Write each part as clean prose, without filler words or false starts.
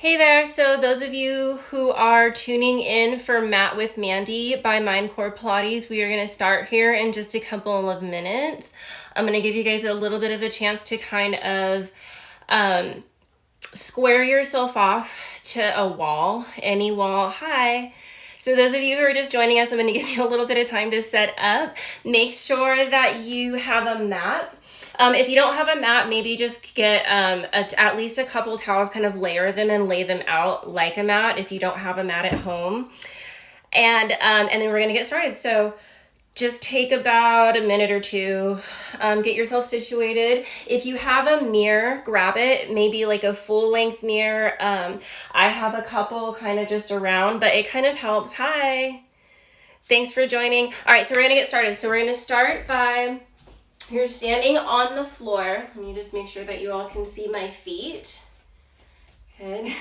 Hey there, so those of you who are tuning in for Mat with Mandy by Mindcore Pilates, we are going to start here in just a couple of minutes. I'm going to give you guys a little bit of a chance to kind of square yourself off to a wall, any wall. Hi. So those of you who are just joining us, I'm going to give you a little bit of time to set up. Make sure that you have a mat. If you don't have a mat, maybe just get at least a couple towels, kind of layer them and lay them out like a mat if you don't have a mat at home. And then we're going to get started. So just take about a minute or two, get yourself situated. If you have a mirror, grab it, maybe like a full length mirror. I have a couple kind of just around, but it kind of helps. Hi. Thanks for joining. All right, so we're going to get started. So we're going to start by... You're standing on the floor. Let me just make sure that you all can see my feet. Good.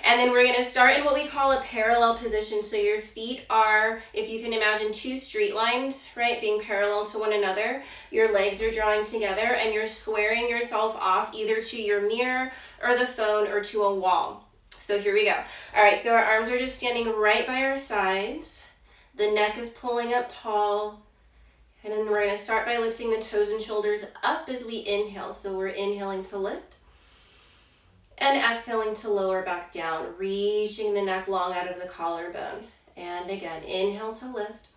And then we're going to start in what we call a parallel position. So your feet are, if you can imagine, two straight lines, right, being parallel to one another. Your legs are drawing together and you're squaring yourself off either to your mirror or the phone or to a wall. So here we go. All right, so our arms are just standing right by our sides. The neck is pulling up tall. And then we're going to start by lifting the toes and shoulders up as we inhale. So we're inhaling to lift and exhaling to lower back down, reaching the neck long out of the collarbone. And again, inhale to lift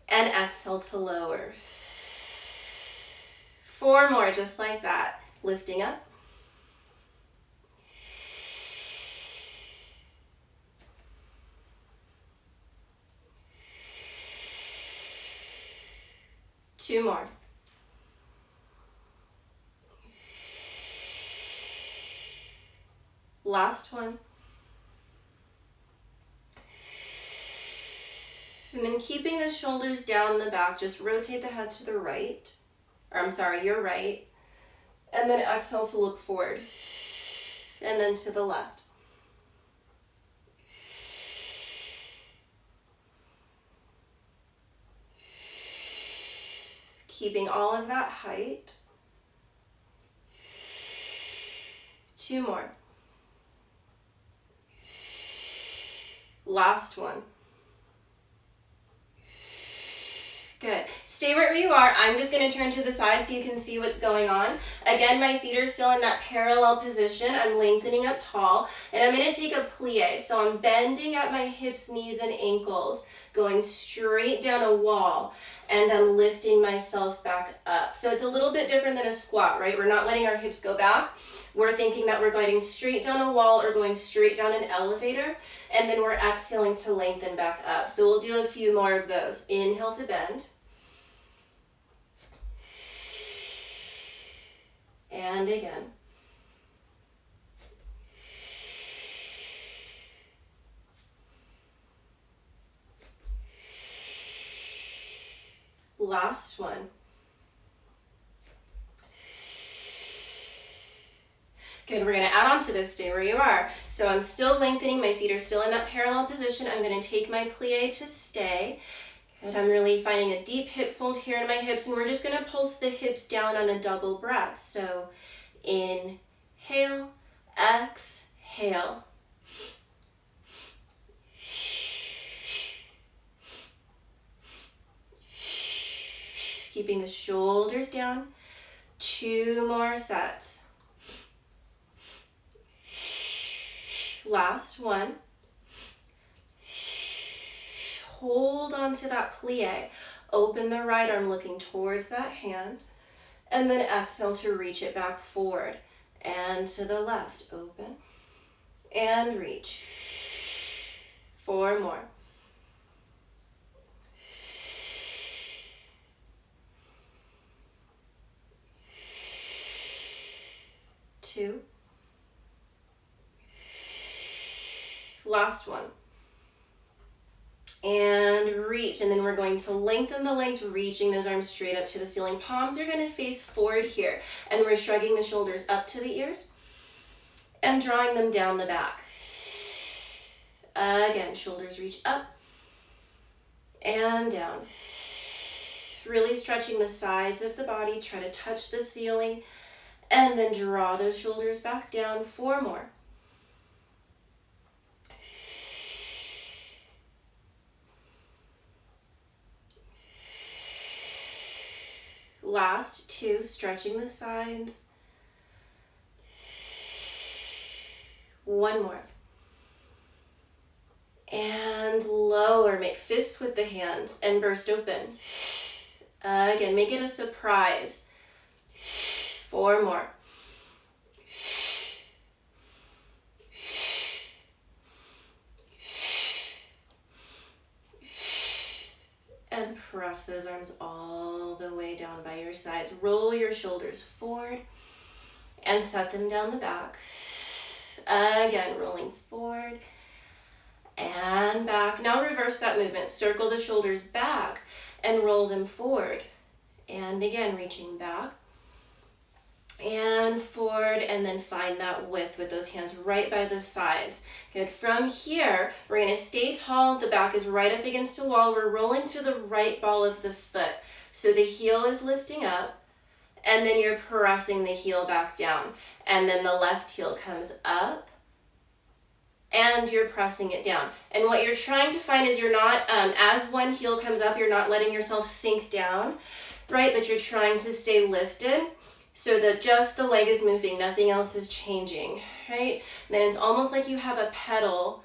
and exhale to lower. 4 more, just like that. Lifting up. Two more. Last one. And then keeping the shoulders down in the back, just rotate the head to the right. Or I'm sorry, your right. And then exhale to look forward. And then to the left. Keeping all of that height. 2 more. Last one. Good. Stay wherever you are. I'm just going to turn to the side so you can see what's going on. Again, my feet are still in that parallel position. I'm lengthening up tall. And I'm going to take a plie. So I'm bending at my hips, knees, and ankles, going straight down a wall, and then lifting myself back up. So it's a little bit different than a squat, right? We're not letting our hips go back. We're thinking that we're gliding straight down a wall or going straight down an elevator, and then we're exhaling to lengthen back up. So we'll do a few more of those. Inhale to bend. And again. Last one. Good, we're going to add on to this. Stay where you are. So I'm still lengthening. My feet are still in that parallel position. I'm going to take my plie to stay. Good, I'm really finding a deep hip fold here in my hips, and we're just going to pulse the hips down on a double breath. So inhale, exhale. Keeping the shoulders down. 2 more sets. Last one. Hold on to that plie. Open the right arm looking towards that hand. And then exhale to reach it back forward. And to the left. Open. And reach. 4 more. Two. Last one. And reach. And then we're going to lengthen the legs, reaching those arms straight up to the ceiling. Palms are going to face forward here. And we're shrugging the shoulders up to the ears and drawing them down the back. Again, shoulders reach up and down. Really stretching the sides of the body. Try to touch the ceiling. And then draw those shoulders back down. 4 more. Last 2, stretching the sides. 1 more. And lower, make fists with the hands and burst open. Again, make it a surprise. 4 more. And press those arms all the way down by your sides. Roll your shoulders forward and set them down the back. Again, rolling forward and back. Now reverse that movement. Circle the shoulders back and roll them forward. And again, reaching back and forward, and then find that width with those hands right by the sides. Good. From here, we're going to stay tall. The back is right up against a wall. We're rolling to the right ball of the foot. So the heel is lifting up, and then you're pressing the heel back down. And then the left heel comes up, and you're pressing it down. And what you're trying to find is you're not, as one heel comes up, you're not letting yourself sink down, right? But you're trying to stay lifted so that just the leg is moving, nothing else is changing, right? And then it's almost like you have a pedal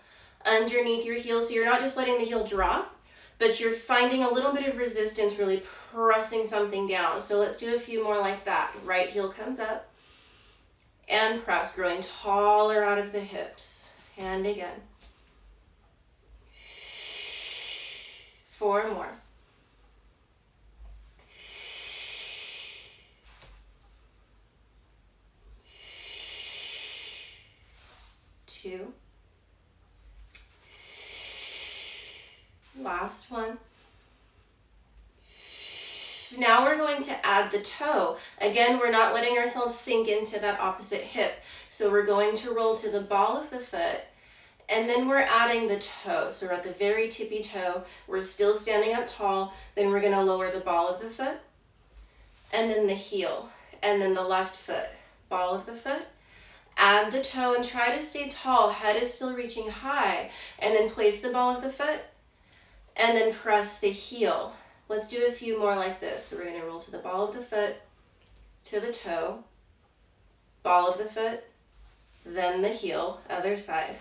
underneath your heel, so you're not just letting the heel drop, but you're finding a little bit of resistance, really pressing something down. So let's do a few more like that. Right heel comes up and press, growing taller out of the hips. And again. 4 more. 2. Last one. Now we're going to add the toe. Again, we're not letting ourselves sink into that opposite hip. So we're going to roll to the ball of the foot, and then we're adding the toe. So we're at the very tippy toe. We're still standing up tall. Then we're going to lower the ball of the foot, and then the heel, and then the left foot, ball of the foot. Add the toe and try to stay tall. Head is still reaching high. And then place the ball of the foot, and then press the heel. Let's do a few more like this. So we're going to roll to the ball of the foot, to the toe, ball of the foot, then the heel, other side.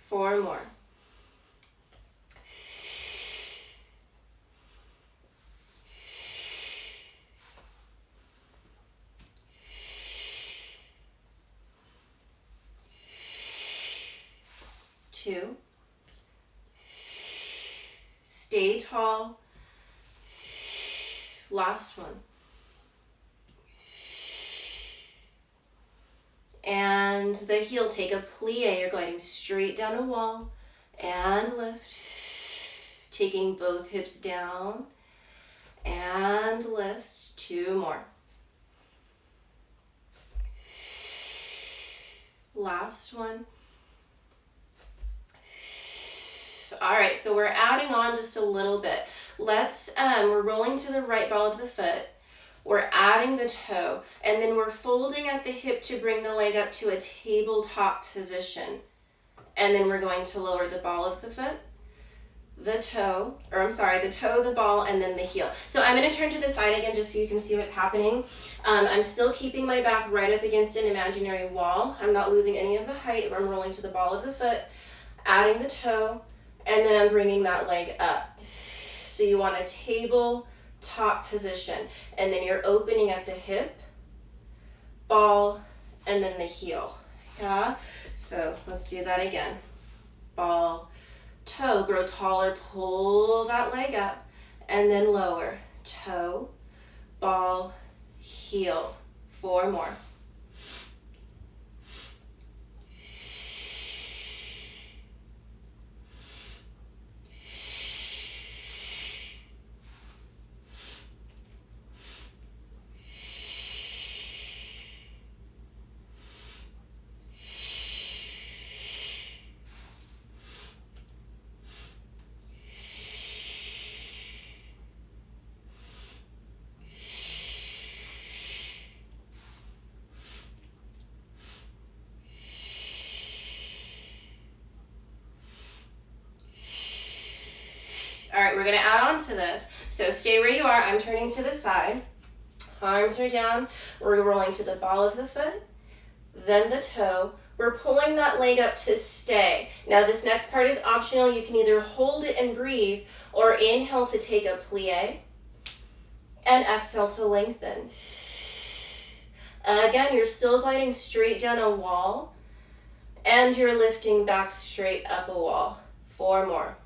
4 more. 2. Stay tall. Last one. And the heel, take a plie. You're gliding straight down a wall and lift. Taking both hips down and lift. 2 more. Last one. All right, so we're adding on just a little bit. We're rolling to the right ball of the foot. We're adding the toe, and then we're folding at the hip to bring the leg up to a tabletop position. And then we're going to lower the ball of the foot, the toe, the ball, and then the heel. So I'm going to turn to the side again just so you can see what's happening. I'm still keeping my back right up against an imaginary wall. I'm not losing any of the height. I'm rolling to the ball of the foot, adding the toe, and then I'm bringing that leg up. So you want a tabletop position, and then you're opening at the hip, ball, and then the heel. Yeah? So let's do that again. Ball, toe, grow taller, pull that leg up, and then lower. Toe, ball, heel. 4 more. we're gonna add on to this. So stay where you are. I'm turning to the side. Arms are down. We're rolling to the ball of the foot, then the toe. We're pulling that leg up to stay. Now this next part is optional. You can either hold it and breathe, or inhale to take a plie, and exhale to lengthen. Again, you're still gliding straight down a wall, and you're lifting back straight up a wall. 4 more.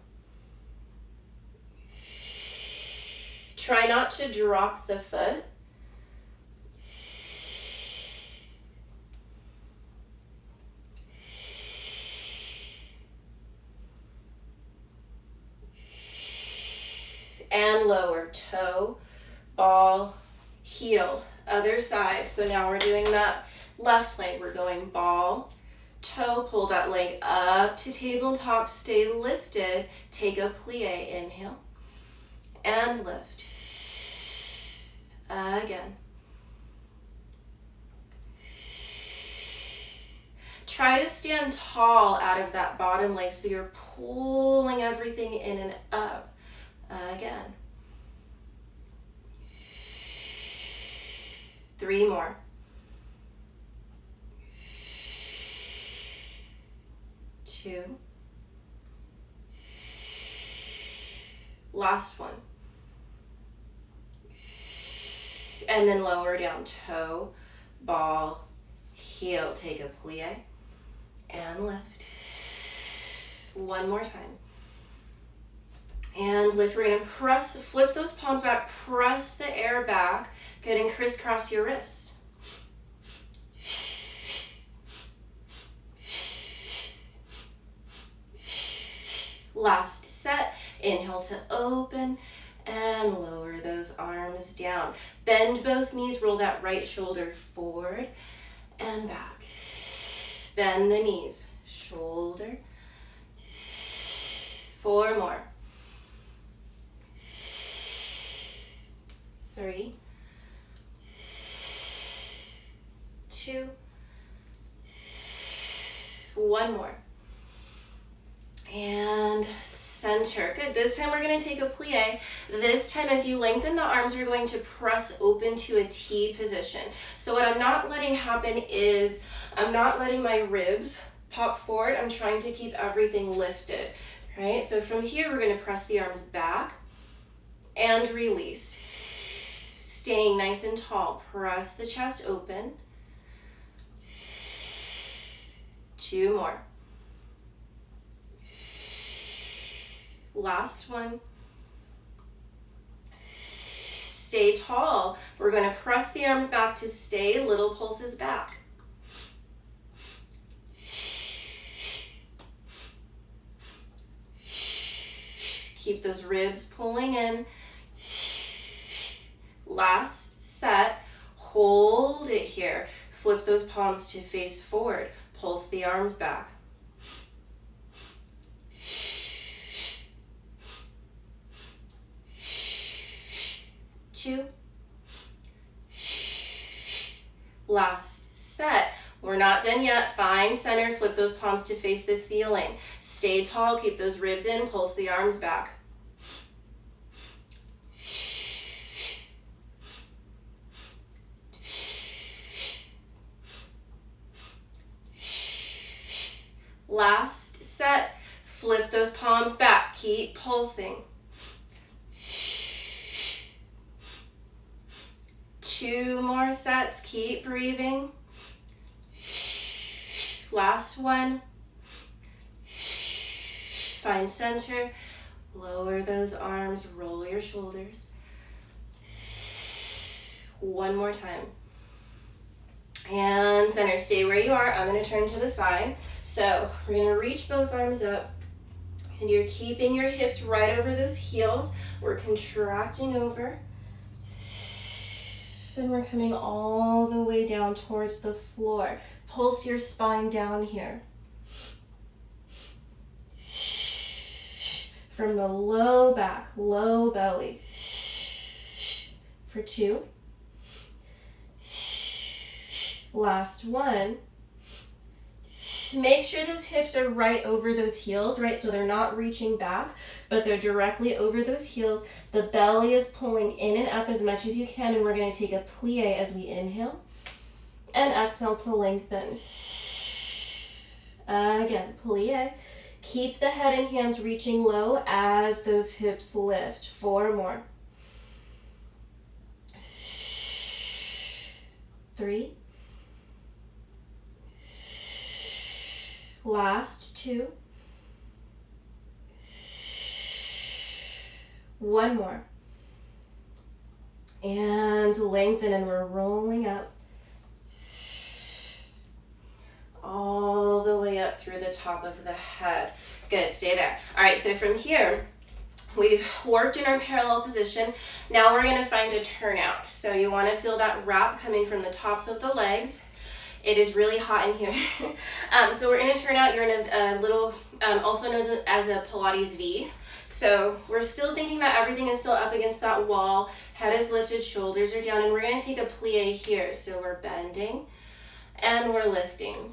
Try not to drop the foot. And lower, toe, ball, heel, other side. So now we're doing that left leg. We're going ball, toe, pull that leg up to tabletop, stay lifted, take a plie, inhale, and lift. Again. Try to stand tall out of that bottom leg so you're pulling everything in and up. Again. 3 more. 2. Last one. And then lower down, toe, ball, heel. Take a plie and lift. One more time. And lift. We're going to press, flip those palms back, press the air back. Good, and crisscross your wrist. Last set. Inhale to open and lower those arms down. Bend both knees, roll that right shoulder forward and back. Bend the knees, shoulder. 4 more. 3, 2, 1 more. And center. Good. This time we're going to take a plie. This time as you lengthen the arms, you're going to press open to a T position. So what I'm not letting happen is I'm not letting my ribs pop forward. I'm trying to keep everything lifted, right? So from here, we're going to press the arms back and release. Staying nice and tall. Press the chest open. 2 more. Last one. Stay tall. We're going to press the arms back to stay. Little pulses back. Keep those ribs pulling in. Last set. Hold it here. Flip those palms to face forward. Pulse the arms back. Two. Last set. We're not done yet. Find center. Flip those palms to face the ceiling. Stay tall. Keep those ribs in. Pulse the arms back. Last set. Flip those palms back. Keep pulsing. 2 more sets. Keep breathing. Last one. Find center. Lower those arms. Roll your shoulders. 1 more time. And center. Stay where you are. I'm going to turn to the side. So we're going to reach both arms up. And you're keeping your hips right over those heels. We're contracting over. And we're coming all the way down towards the floor. Pulse your spine down here. From the low back, low belly. For 2. Last one. Make sure those hips are right over those heels, right? So they're not reaching back. but they're directly over those heels. The belly is pulling in and up as much as you can, and we're going to take a plie as we inhale and exhale to lengthen. Again, plie. Keep the head and hands reaching low as those hips lift. 4 more. 3. Last 2. 1 more. And lengthen, and we're rolling up. All the way up through the top of the head. Good, stay there. All right, so from here, we've worked in our parallel position. Now we're gonna find a turnout. So you wanna feel that wrap coming from the tops of the legs. It is really hot in here. So we're in a turnout. You're in a little, also known as a Pilates V. So we're still thinking that everything is still up against that wall. Head is lifted, shoulders are down, and we're gonna take a plie here. So we're bending and we're lifting.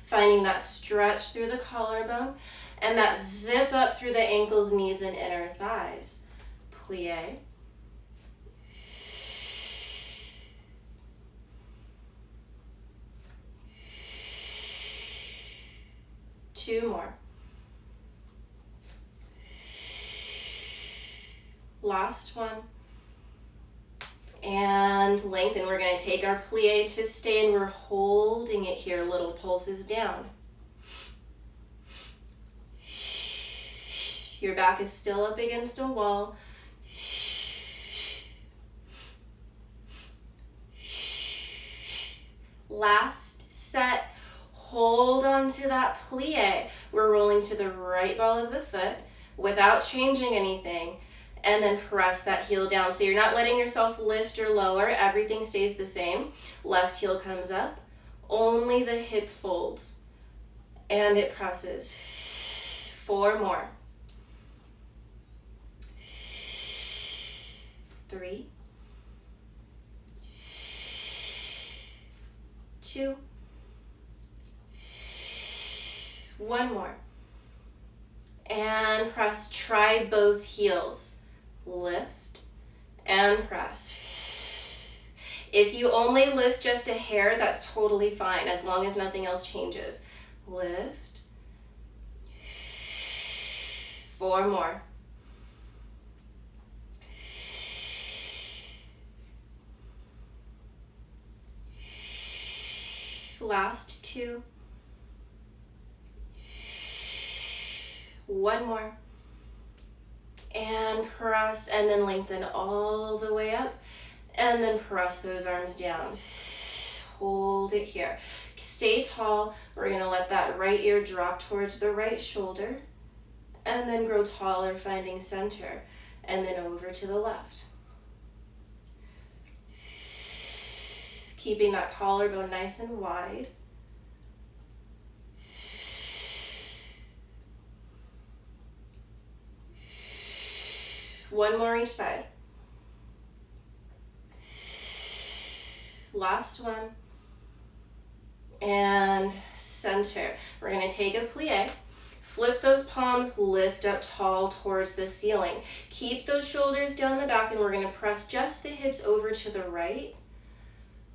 Finding that stretch through the collarbone and that zip up through the ankles, knees, and inner thighs. Plie. Two more. Last one. And lengthen. We're going to take our plie to stay, and we're holding it here. Little pulses down. Your back is still up against a wall. Last set. Hold on to that plie. We're rolling to the right ball of the foot without changing anything. And then press that heel down. So you're not letting yourself lift or lower. Everything stays the same. Left heel comes up. Only the hip folds. And it presses. 4 more. 3. 2. 1 more. And press. Try both heels. Lift and press. If you only lift just a hair, that's totally fine, as long as nothing else changes. Lift. 4 more. 2. 1 more. And press, and then lengthen all the way up, and then press those arms down. Hold it here. Stay tall. We're going to let that right ear drop towards the right shoulder, and then grow taller, finding center, and then over to the left. Keeping that collarbone nice and wide. One more each side. Last one. And center. We're going to take a plie. Flip those palms, lift up tall towards the ceiling. Keep those shoulders down the back, and we're going to press just the hips over to the right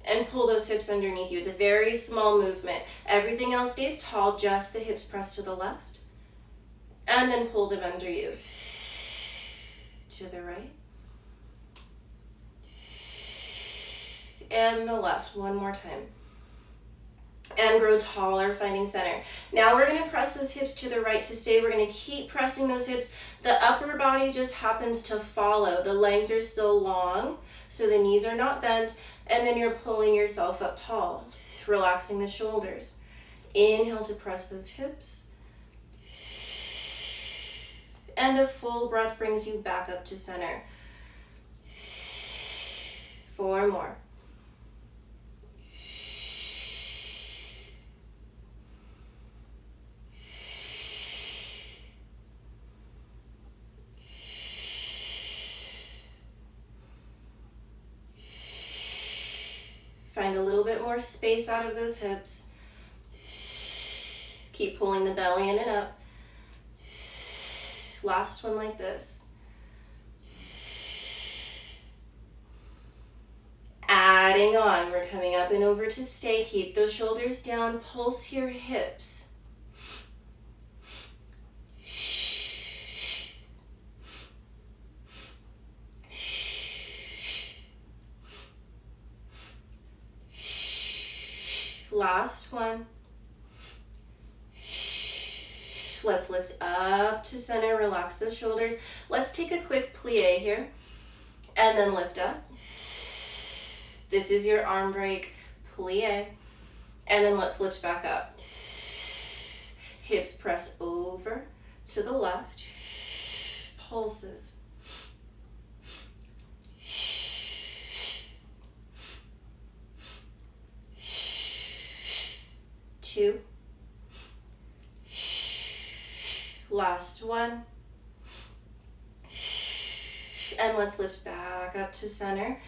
and pull those hips underneath you. It's a very small movement. Everything else stays tall, just the hips press to the left. And then pull them under you. To the right. And the left. One more time. And grow taller, finding center. Now we're going to press those hips to the right to stay. We're going to keep pressing those hips. The upper body just happens to follow. The legs are still long, so the knees are not bent. And then you're pulling yourself up tall, relaxing the shoulders. Inhale to press those hips. And a full breath brings you back up to center. 4 more. 5. Find a little bit more space out of those hips. Keep pulling the belly in and up. Last one like this. Adding on, we're coming up and over to stay. Keep those shoulders down, pulse your hips. Last one. Let's lift up to center, relax those shoulders. Let's take a quick plie here, and then lift up. This is your arm break, plie, and then let's lift back up. Hips press over to the left, pulses. 2. Last one. And let's lift back up to center.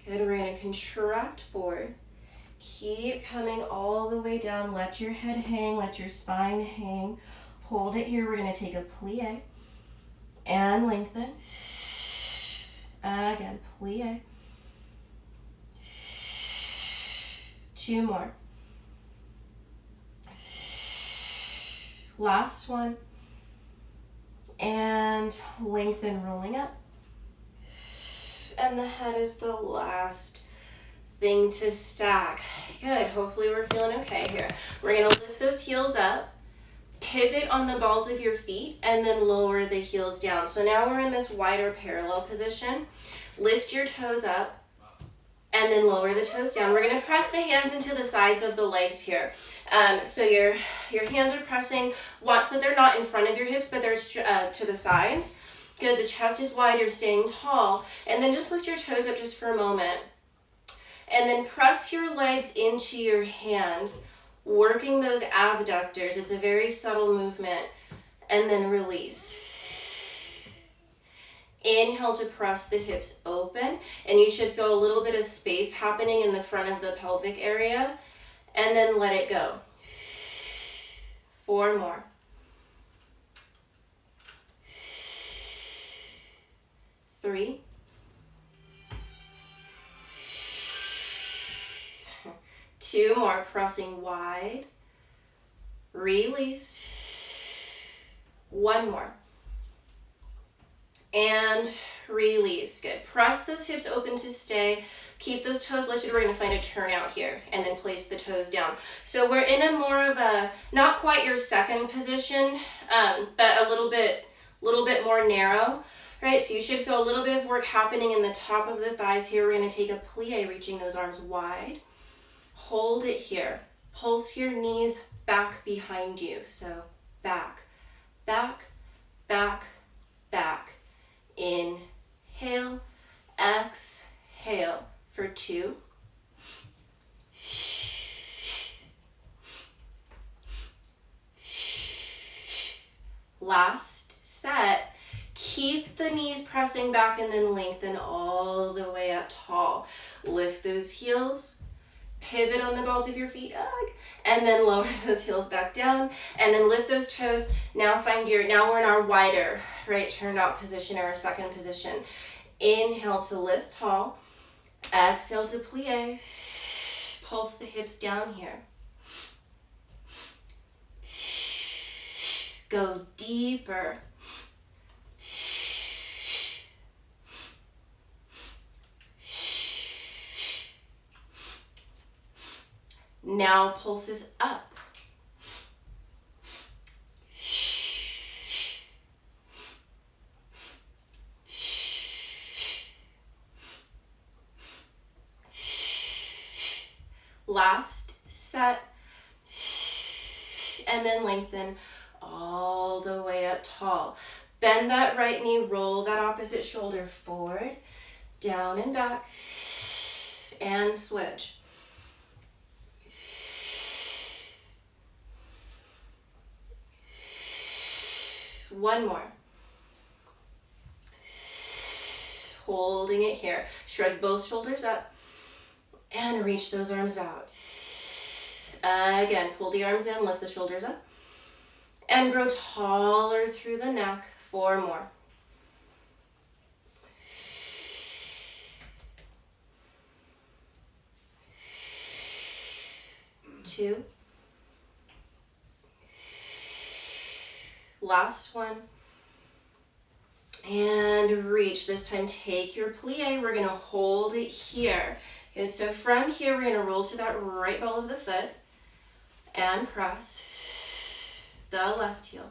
Good, we're gonna contract forward. Keep coming all the way down. Let your head hang, let your spine hang. Hold it here. We're gonna take a plie and lengthen. Again, plie. 2 more. Last one. And lengthen, rolling up. And the head is the last thing to stack. Good, hopefully we're feeling okay here. We're gonna lift those heels up, pivot on the balls of your feet, and then lower the heels down. So now we're in this wider parallel position. Lift your toes up, and then lower the toes down. We're gonna press the hands into the sides of the legs here. So your hands are pressing, watch that they're not in front of your hips, but they're to the sides. Good, the chest is wide, you're staying tall. And then just lift your toes up just for a moment. And then press your legs into your hands, working those abductors. It's a very subtle movement. And then release. Inhale to press the hips open, and you should feel a little bit of space happening in the front of the pelvic area, and then let it go. 4 more. 3. 2 more, pressing wide. Release. 1 more. And release. Good. Press those hips open to stay. Keep those toes lifted. We're going to find a turnout here and then place the toes down. So we're in a more of a, not quite your second position, but a little bit more narrow, right? So you should feel a little bit of work happening in the top of the thighs here. We're going to take a plie, reaching those arms wide. Hold it here. Pulse your knees back behind you. So back, back, back, back. Inhale, exhale for 2. Last set. Keep the knees pressing back and then lengthen all the way up tall. Lift those heels. Pivot on the balls of your feet, and then lower those heels back down, and then lift those toes. Now now we're in our wider, right, turned out position, or our second position. Inhale to lift tall, exhale to plie, pulse the hips down here. Go deeper. Now pulses up. Last set. And then lengthen all the way up tall. Bend that right knee, roll that opposite shoulder forward, down and back, and switch. 1 more. Holding it here. Shrug both shoulders up and reach those arms out. Again, pull the arms in, lift the shoulders up, and grow taller through the neck. 4 more. 2. Last one. And reach. This time take your plie. We're going to hold it here. And so from here, we're going to roll to that right ball of the foot and press the left heel.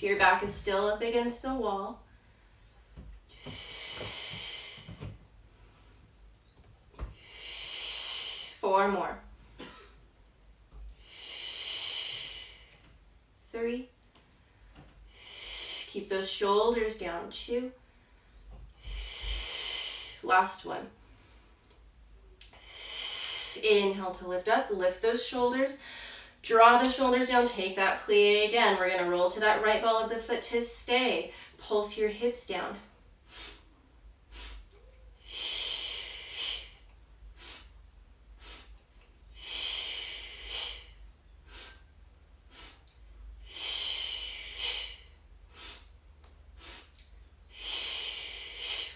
Your back is still up against the wall. 4 more. 3. Keep those shoulders down. 2. Last one. Inhale to lift up. Lift those shoulders. Draw the shoulders down. Take that plie again. We're going to roll to that right ball of the foot to stay. Pulse your hips down.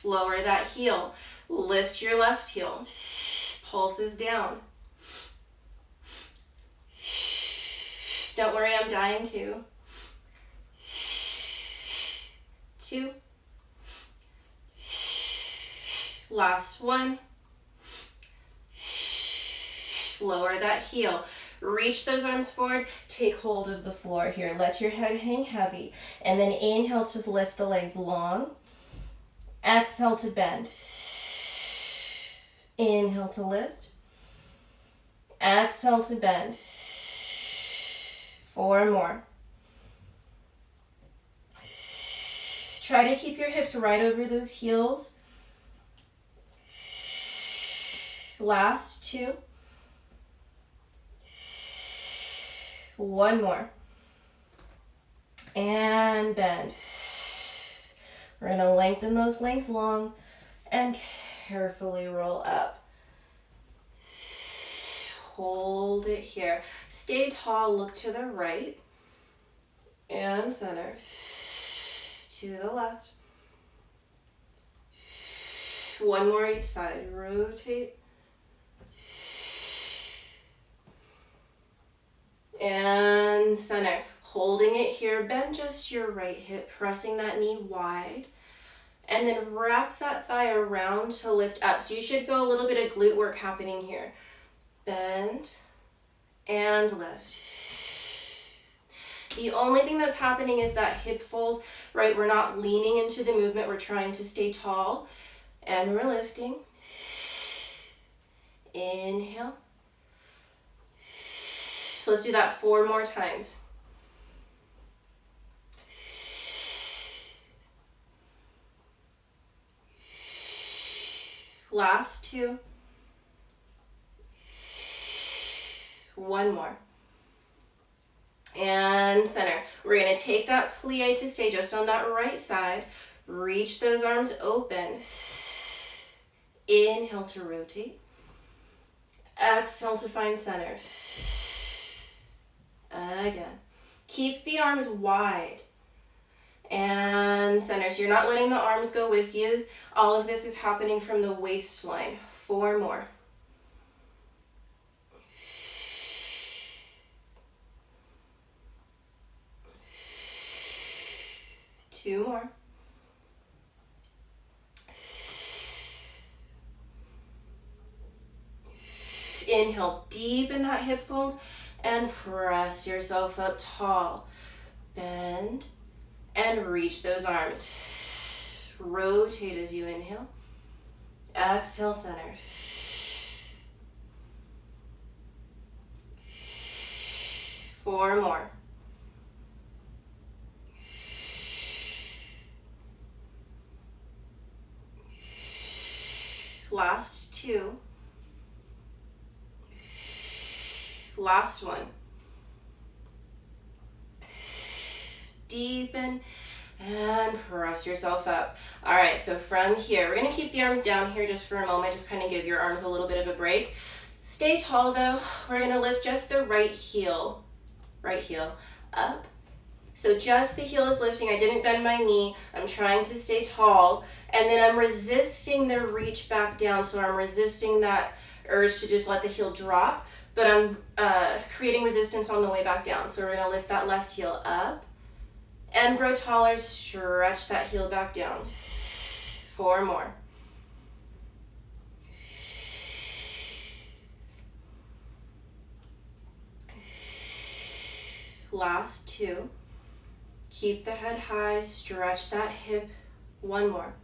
Lower that heel. Lift your left heel. Pulses down. Don't worry, I'm dying too. 2. Last one. Lower that heel. Reach those arms forward. Take hold of the floor here. Let your head hang heavy. And then inhale to lift the legs long. Exhale to bend. Inhale to lift. Exhale to bend. 4 more. Try to keep your hips right over those heels. Last 2. 1 more. And bend. We're going to lengthen those legs long and carefully roll up. Hold it here. Stay tall, look to the right and center. To the left. 1 more each side. Rotate. And center. Holding it here, bend just your right hip, pressing that knee wide. And then wrap that thigh around to lift up. So you should feel a little bit of glute work happening here. Bend and lift. The only thing that's happening is that hip fold, right? We're not leaning into the movement. We're trying to stay tall. And we're lifting. Inhale. So let's do that 4 more times. Last 2. 1 more. And center. We're going to take that plie to stay just on that right side. Reach those arms open. Inhale to rotate. Exhale to find center. Again. Keep the arms wide. And center. So you're not letting the arms go with you. All of this is happening from the waistline. 4 more. 2 more. Inhale, deepen that hip fold and press yourself up tall. Bend and reach those arms. Rotate as you inhale. Exhale, center. 4 more. Last 2. Last one. Deepen and press yourself up. All right, so from here, we're gonna keep the arms down here just for a moment, just kind of give your arms a little bit of a break. Stay tall though. We're gonna lift just the right heel up So just the heel is lifting. I didn't bend my knee. I'm trying to stay tall. And then I'm resisting the reach back down. So I'm resisting that urge to just let the heel drop. But I'm creating resistance on the way back down. So we're going to lift that left heel up and grow taller. Stretch that heel back down. 4 more. Last 2. Keep the head high, stretch that hip. 1 more.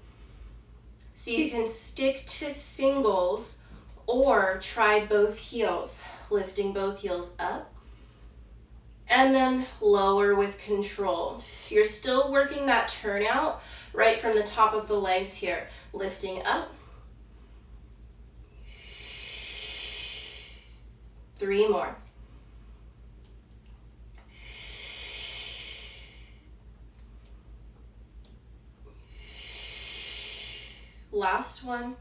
So you can stick to singles or try both heels, lifting both heels up and then lower with control. You're still working that turnout right from the top of the legs here, lifting up. 3 more. Last one.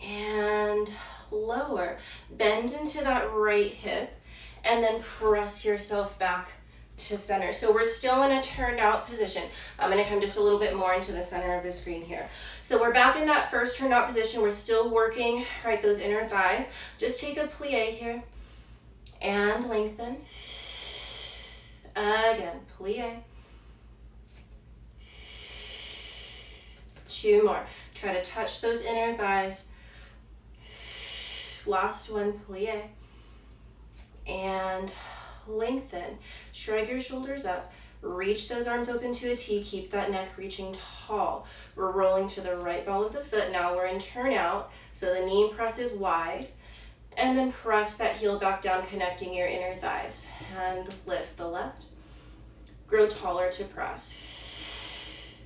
And lower. Bend into that right hip and then press yourself back to center. So we're still in a turned out position. I'm going to come just a little bit more into the center of the screen here. So we're back in that first turned out position. We're still working, right, those inner thighs. Just take a plie here and lengthen. Again, plie. 2 more. Try to touch those inner thighs. Last one, plie. And lengthen. Shrug your shoulders up. Reach those arms open to a T. Keep that neck reaching tall. We're rolling to the right ball of the foot. Now we're in turnout. So the knee presses wide. And then press that heel back down, connecting your inner thighs. And lift the left. Grow taller to press.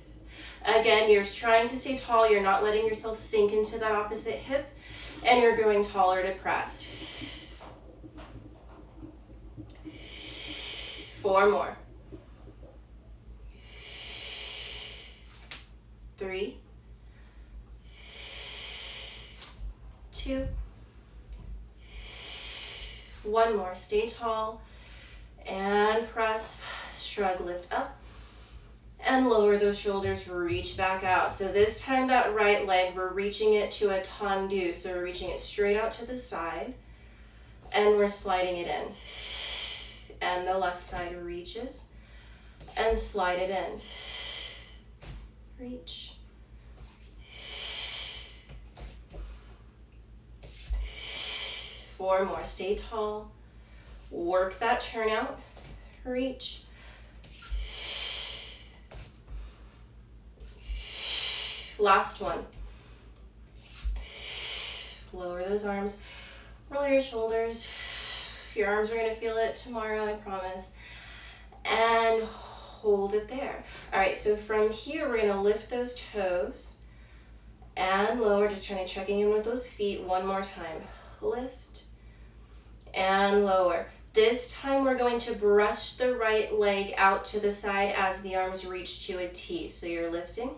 Again, you're trying to stay tall. You're not letting yourself sink into that opposite hip. And you're growing taller to press. 4 more. 3. 2. 1 more. Stay tall. And press. Shrug, lift up. And lower those shoulders, reach back out. So this time that right leg, we're reaching it to a tendu. So we're reaching it straight out to the side and we're sliding it in. And the left side reaches and slide it in. Reach. 4 more. Stay tall. Work that turnout. Reach. Last one. Lower those arms. Roll your shoulders. Your arms are going to feel it tomorrow, I promise. And hold it there. All right, so from here, we're going to lift those toes and lower, just trying to checking in with those feet one more time. Lift and lower. This time, we're going to brush the right leg out to the side as the arms reach to a T. So you're lifting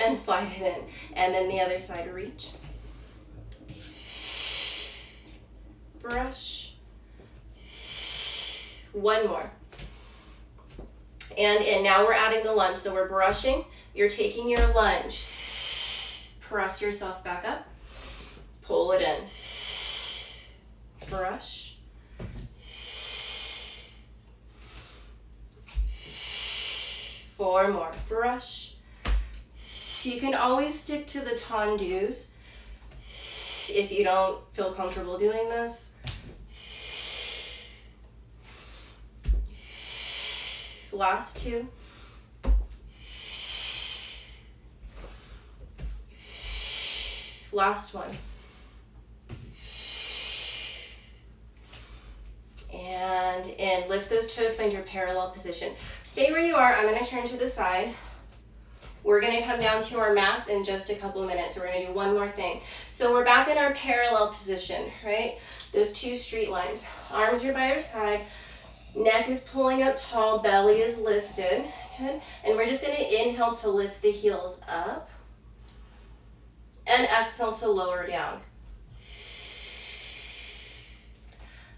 and slide it in. And then the other side, reach. Brush. 1 more. And in. Now we're adding the lunge. So we're brushing. You're taking your lunge. Press yourself back up. Pull it in. Brush. 4 more. Brush. You can always stick to the tendus if you don't feel comfortable doing this. Last 2. Last one. And in. Lift those toes, find your parallel position. Stay where you are. I'm going to turn to the side. We're going to come down to our mats in just a couple of minutes. So we're going to do one more thing. So we're back in our parallel position, right? Those 2 straight lines. Arms are by your side. Neck is pulling up tall. Belly is lifted. Good. And we're just going to inhale to lift the heels up. And exhale to lower down.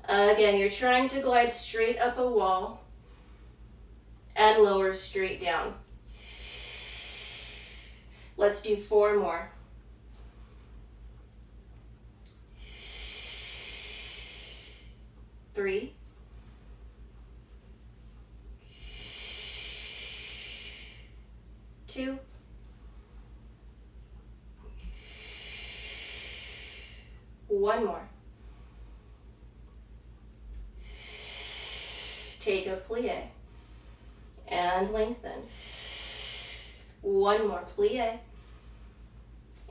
Again, you're trying to glide straight up a wall and lower straight down. Let's do 4 more. 3, 2, 1 more. Take a plie and lengthen. 1 more plie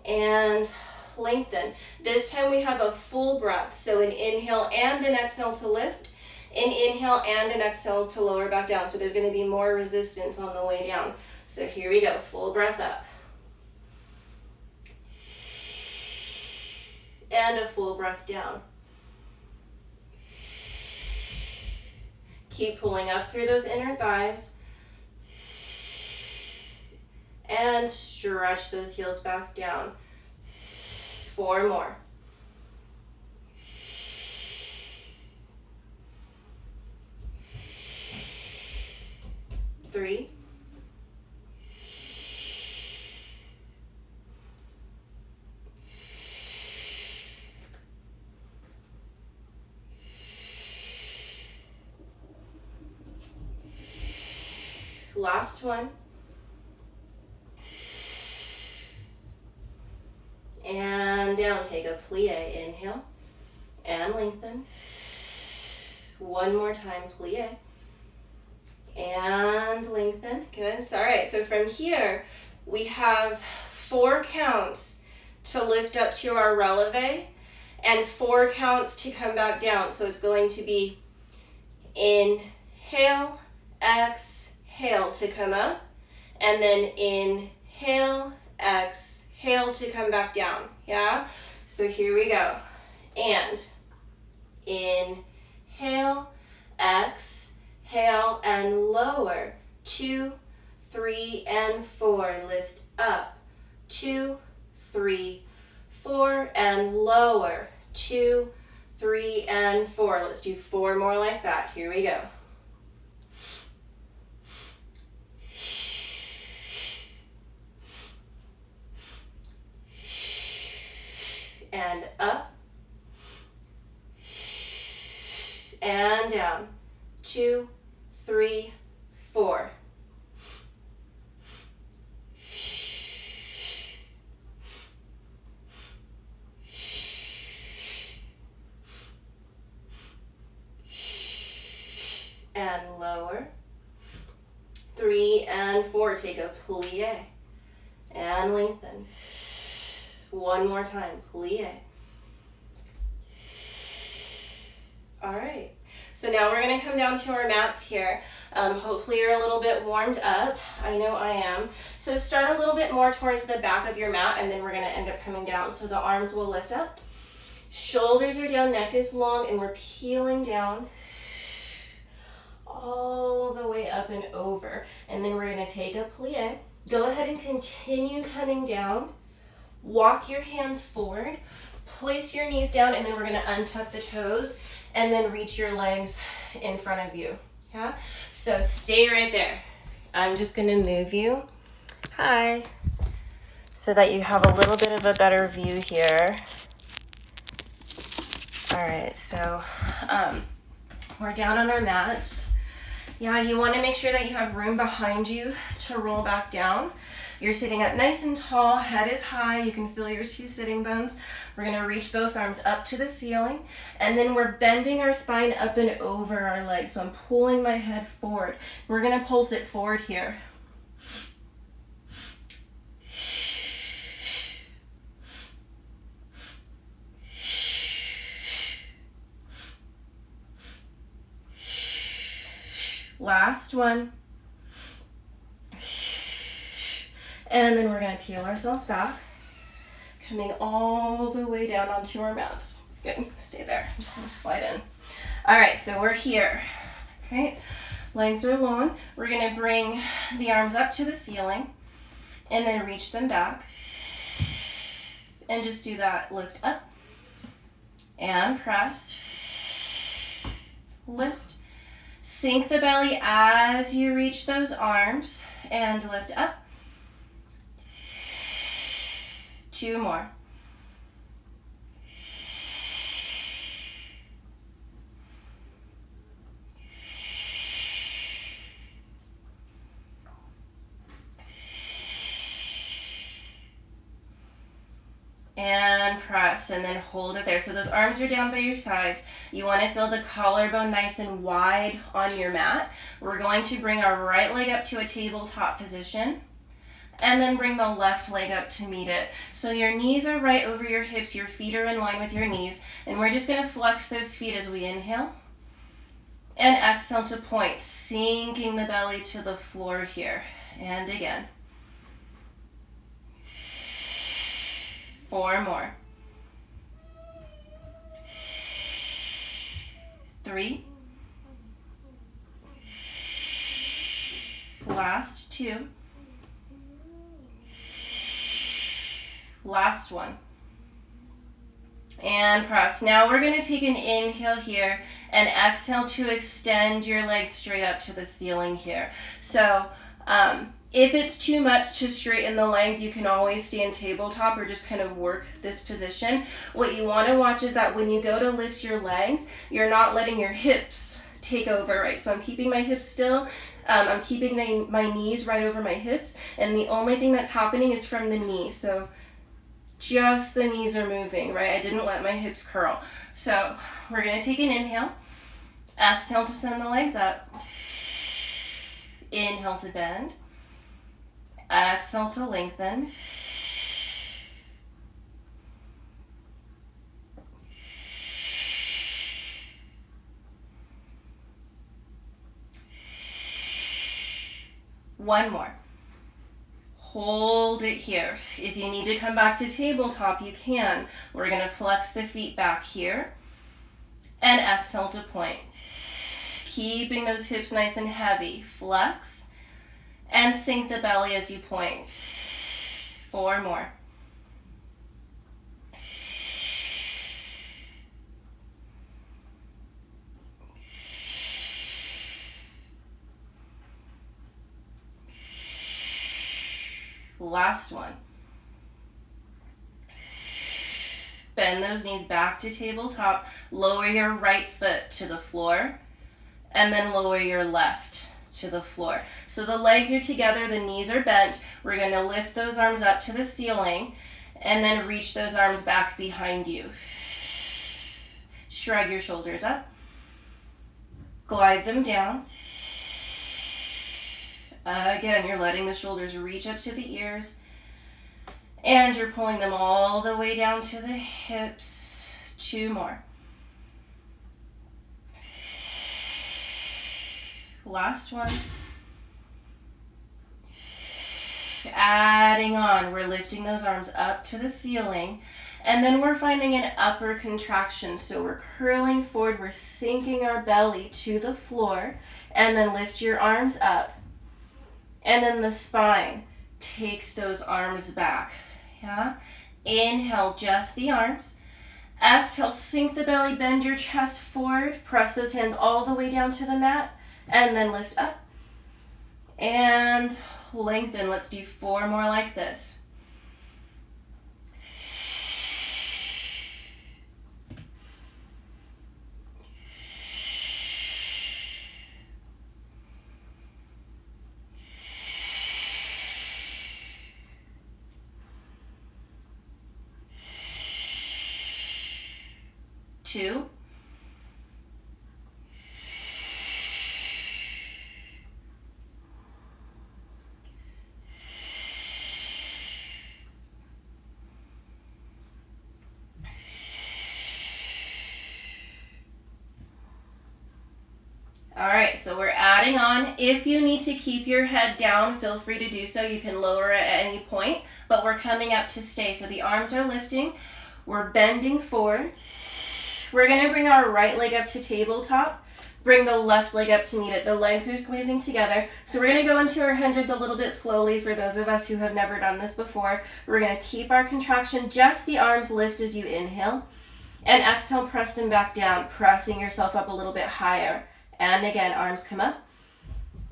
and lengthen. This time we have a full breath, so an inhale and an exhale to lift, an inhale and an exhale to lower back down. So there's going to be more resistance on the way down. So here we go, full breath up. And a full breath down. Keep pulling up through those inner thighs. And stretch those heels back down. 4 more. 3, 2, last one. And down, take a plie, inhale and lengthen. 1 more time, plie and lengthen. Good. All right, so from here we have 4 counts to lift up to our releve and 4 counts to come back down. So it's going to be inhale, exhale to come up, and then inhale, exhale to come back down. Yeah? So here we go. And inhale, exhale, and lower. 2, 3, and 4. Lift up. 2, 3, 4, and lower. 2, 3, and 4. Let's do 4 more like that. Here we go. And up. And down. 2, 3, 4. And lower. 3 and 4. Take a plie and lengthen. 1 more time, plie. All right, so now we're gonna come down to our mats here. Hopefully you're a little bit warmed up. I know I am. So start a little bit more towards the back of your mat, and then we're gonna end up coming down. So the arms will lift up, shoulders are down, neck is long, and we're peeling down all the way up and over. And then we're gonna take a plie. Go ahead and continue coming down. Walk your hands forward, place your knees down, and then we're gonna untuck the toes and then reach your legs in front of you, yeah? So stay right there. I'm just gonna move you, hi, so that you have a little bit of a better view here. All right, so we're down on our mats. Yeah, you wanna make sure that you have room behind you to roll back down. You're sitting up nice and tall, head is high, you can feel your 2 sitting bones. We're gonna reach both arms up to the ceiling, and then we're bending our spine up and over our legs. So I'm pulling my head forward. We're gonna pulse it forward here. Last one. And then we're gonna peel ourselves back, coming all the way down onto our mats. Good, stay there, I'm just gonna slide in. All right, so we're here, right? Legs are long. We're gonna bring the arms up to the ceiling and then reach them back. And just do that, lift up and press. lift. Sink the belly as you reach those arms and lift up. 2 more. And press, and then hold it there. So those arms are down by your sides. You want to feel the collarbone nice and wide on your mat. We're going to bring our right leg up to a tabletop position, and then bring the left leg up to meet it. So your knees are right over your hips, your feet are in line with your knees, and we're just going to flex those feet as we inhale. And exhale to point, sinking the belly to the floor here. And again. 4 more. 3. Last 2. Last 1. And press. Now we're going to take an inhale here and exhale to extend your legs straight up to the ceiling here. So, if it's too much to straighten the legs, you can always stand tabletop or just kind of work this position. What you want to watch is that when you go to lift your legs, you're not letting your hips take over, right? So I'm keeping my hips still. I'm keeping my knees right over my hips. And the only thing that's happening is from the knees. So just the knees are moving, right? I didn't let my hips curl. So we're going to take an inhale. Exhale to send the legs up. Inhale to bend. Exhale to lengthen. One more. Hold it here. If you need to come back to tabletop, you can. We're going to flex the feet back here. And exhale to point. Keeping those hips nice and heavy. Flex. And sink the belly as you point. 4 more. Last one. Bend those knees back to tabletop. Lower your right foot to the floor. And then lower your left to the floor. So the legs are together, the knees are bent. We're going to lift those arms up to the ceiling and then reach those arms back behind you. Shrug your shoulders up. Glide them down. Again, you're letting the shoulders reach up to the ears and you're pulling them all the way down to the hips. 2 more. Last one. Adding on, we're lifting those arms up to the ceiling, and then we're finding an upper contraction. So we're curling forward, we're sinking our belly to the floor, and then lift your arms up, and then the spine takes those arms back. Yeah? Inhale, just the arms. Exhale, sink the belly, bend your chest forward, press those hands all the way down to the mat. And then lift up and lengthen. Let's do 4 more like this. Two. All right, so we're adding on. If you need to keep your head down, feel free to do so. You can lower it at any point, but we're coming up to stay. So the arms are lifting. We're bending forward. We're going to bring our right leg up to tabletop. Bring the left leg up to meet it. The legs are squeezing together. So we're going to go into our hundreds a little bit slowly for those of us who have never done this before. We're going to keep our contraction. Just the arms lift as you inhale. And exhale, press them back down, pressing yourself up a little bit higher. And again, arms come up.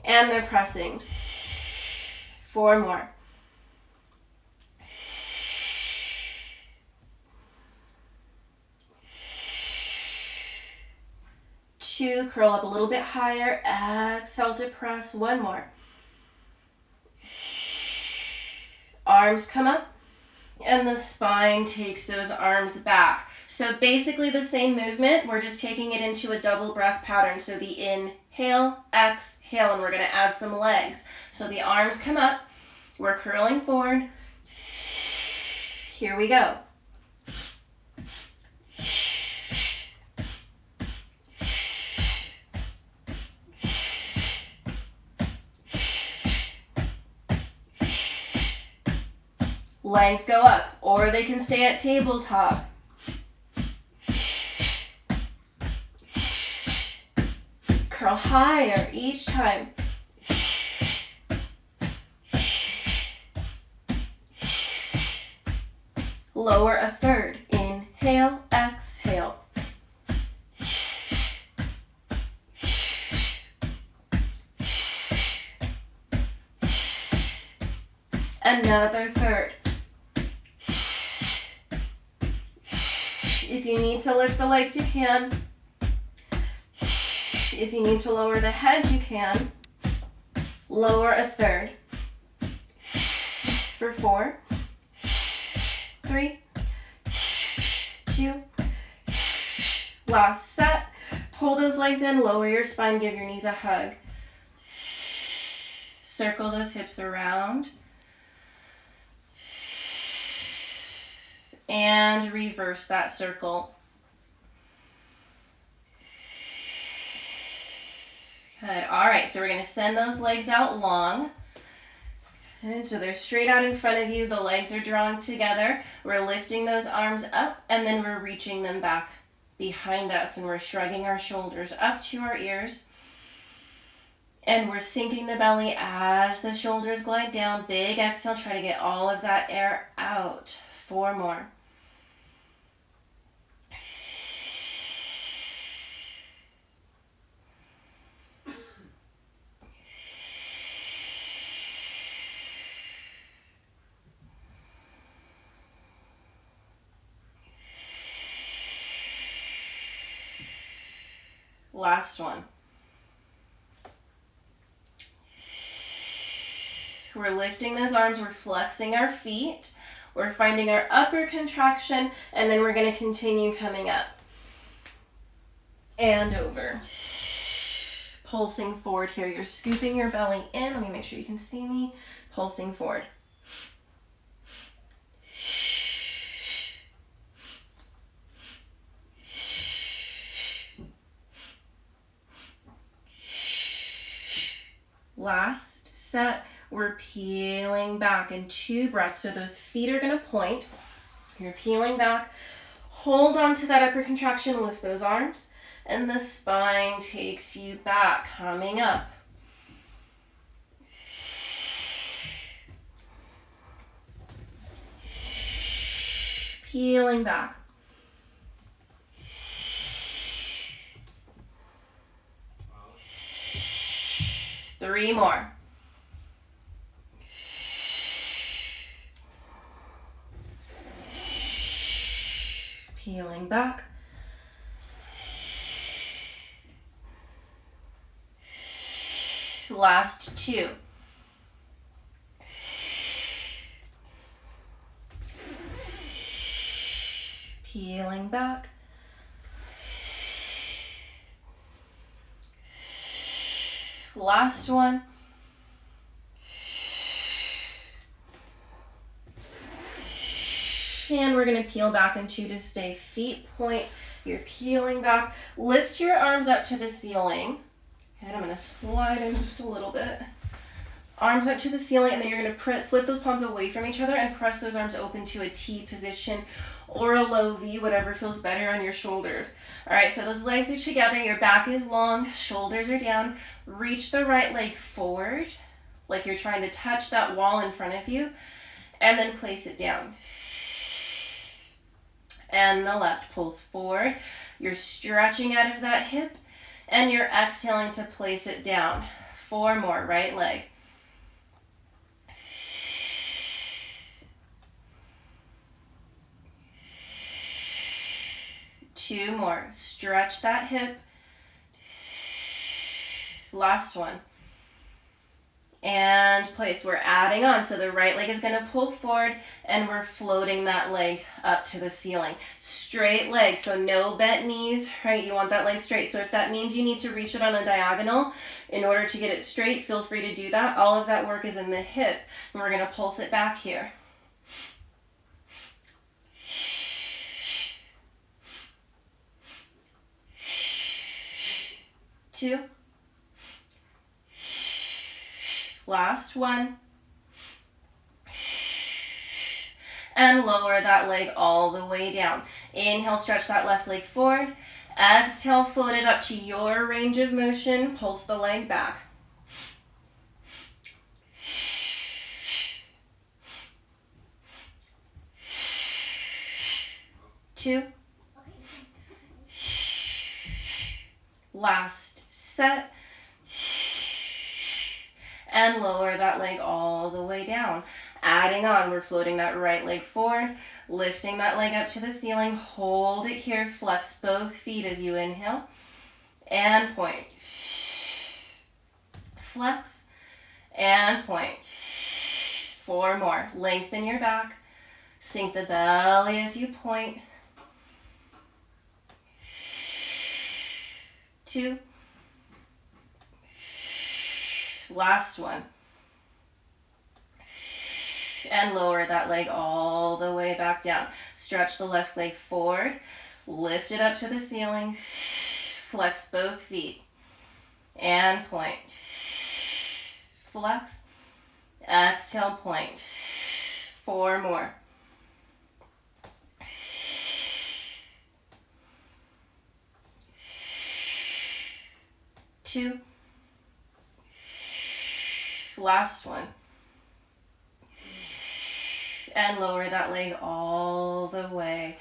And they're pressing. 4 more. 2, curl up a little bit higher. Exhale to press. 1 more. Arms come up. And the spine takes those arms back. So basically the same movement, we're just taking it into a double breath pattern. So the inhale, exhale, and we're going to add some legs. So the arms come up, we're curling forward. Here we go. Legs go up, or they can stay at tabletop. Curl higher each time. Lower a third. Inhale, exhale. Another third. If you need to lift the legs, you can. If you need to lower the head, you can. Lower a third. For 4, 3, 2. Last set. Pull those legs in, lower your spine, give your knees a hug. Circle those hips around. And reverse that circle. Good. All right, so we're going to send those legs out long. And so they're straight out in front of you. The legs are drawing together. We're lifting those arms up, and then we're reaching them back behind us, and we're shrugging our shoulders up to our ears. And we're sinking the belly as the shoulders glide down. Big exhale. Try to get all of that air out. 4 more. Last one. We're lifting those arms, we're flexing our feet, we're finding our upper contraction, and then we're going to continue coming up and over. Pulsing forward here. You're scooping your belly in. Let me make sure you can see me. Pulsing forward. Last set, we're peeling back in 2 breaths. So those feet are going to point. You're peeling back. Hold on to that upper contraction. Lift those arms. And the spine takes you back, coming up. Peeling back. Three more. Peeling back. Last 2. Peeling back. Last one. And we're going to peel back in 2 to stay. Feet point. You're peeling back. Lift your arms up to the ceiling. And I'm going to slide in just a little bit. Arms up to the ceiling, and then you're going to flip those palms away from each other and press those arms open to a T position or a low V, whatever feels better on your shoulders. All right, so those legs are together. Your back is long. Shoulders are down. Reach the right leg forward, like you're trying to touch that wall in front of you, and then place it down. And the left pulls forward. You're stretching out of that hip, and you're exhaling to place it down. 4 more, right leg. 2 more. Stretch that hip. Last one. And place. We're adding on. So the right leg is going to pull forward, and we're floating that leg up to the ceiling. Straight leg, so no bent knees, right? You want that leg straight. So if that means you need to reach it on a diagonal in order to get it straight, feel free to do that. All of that work is in the hip, and we're going to pulse it back here. 2. Last one. And lower that leg all the way down. Inhale, stretch that left leg forward. Exhale, float it up to your range of motion. Pulse the leg back. 2. Last set. And lower that leg all the way down. Adding on, we're floating that right leg forward, lifting that leg up to the ceiling. Hold it here. Flex both feet as you inhale. And point. Flex. And point. 4 more. Lengthen your back. Sink the belly as you point. 2. Last one. And lower that leg all the way back down. Stretch the left leg forward. Lift it up to the ceiling. Flex both feet. And point. Flex. Exhale, point. 4 more. 2. Last one. And lower that leg all the way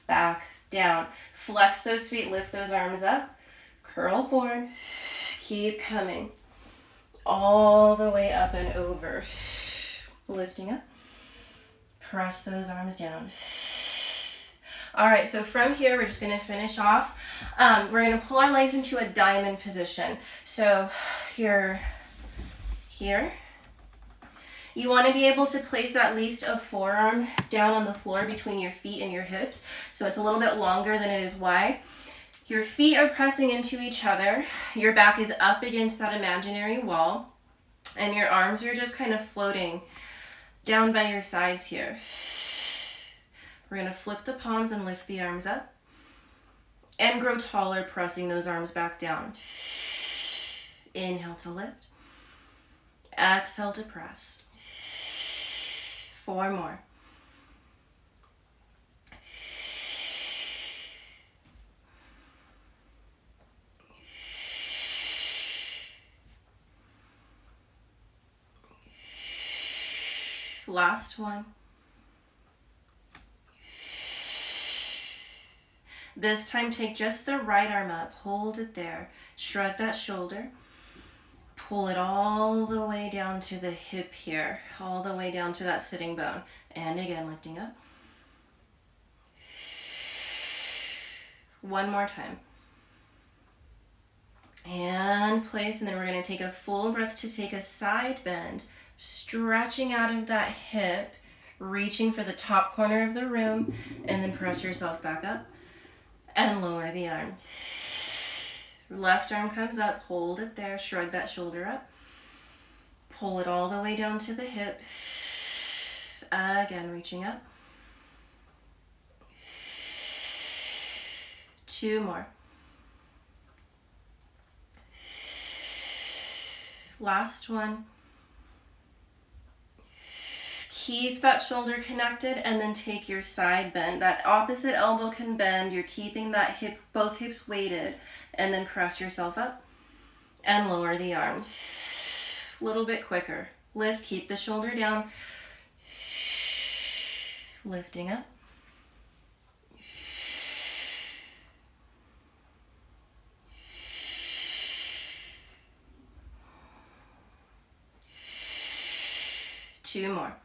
back down. Flex those feet, lift those arms up. Curl forward. Keep coming. All the way up and over. Lifting up. Press those arms down. All right, so from here, we're just gonna finish off. We're gonna pull our legs into a diamond position. So you're here. You want to be able to place at least a forearm down on the floor between your feet and your hips, so it's a little bit longer than it is wide. Your feet are pressing into each other. Your back is up against that imaginary wall, and your arms are just kind of floating down by your sides here. We're going to flip the palms and lift the arms up and grow taller, pressing those arms back down. Inhale to lift. Exhale to press. 4 more. Last one. This time, take just the right arm up. Hold it there. Shrug that shoulder. Pull it all the way down to the hip here, all the way down to that sitting bone. And again, lifting up. 1 more time. And place, and then we're going to take a full breath to take a side bend, stretching out of that hip, reaching for the top corner of the room, and then press yourself back up and lower the arm. Left arm comes up, hold it there, shrug that shoulder up. Pull it all the way down to the hip. Again, reaching up. 2 more. Last one. Keep that shoulder connected and then take your side bend. That opposite elbow can bend. You're keeping that hip, both hips weighted, and then press yourself up and lower the arm. A little bit quicker. Lift, keep the shoulder down. Lifting up. 2 more.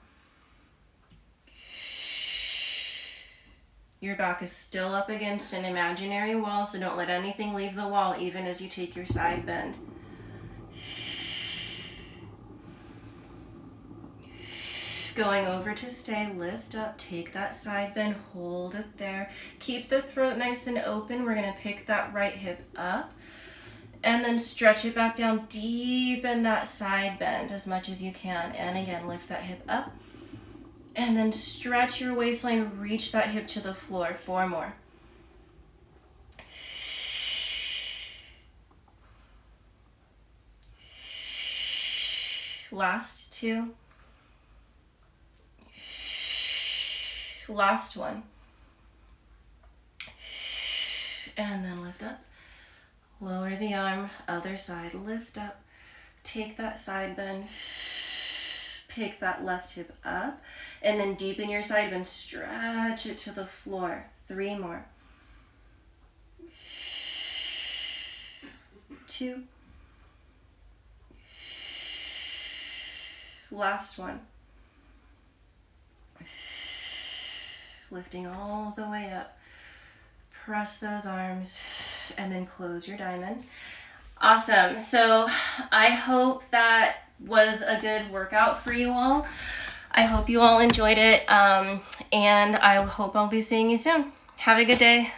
Your back is still up against an imaginary wall, so don't let anything leave the wall even as you take your side bend. Going over to stay, lift up, take that side bend, hold it there. Keep the throat nice and open. We're gonna pick that right hip up and then stretch it back down, deepen that side bend as much as you can. And again, lift that hip up and then stretch your waistline, reach that hip to the floor. 4 more. Last 2. Last 1. And then lift up. Lower the arm, other side, lift up. Take that side bend. Pick that left hip up. And then deepen your side bend. Stretch it to the floor. 3 more. 2. Last 1. Lifting all the way up. Press those arms and then close your diamond. Awesome. So I hope that was a good workout for you all. I hope you all enjoyed it. And I hope I'll be seeing you soon. Have a good day.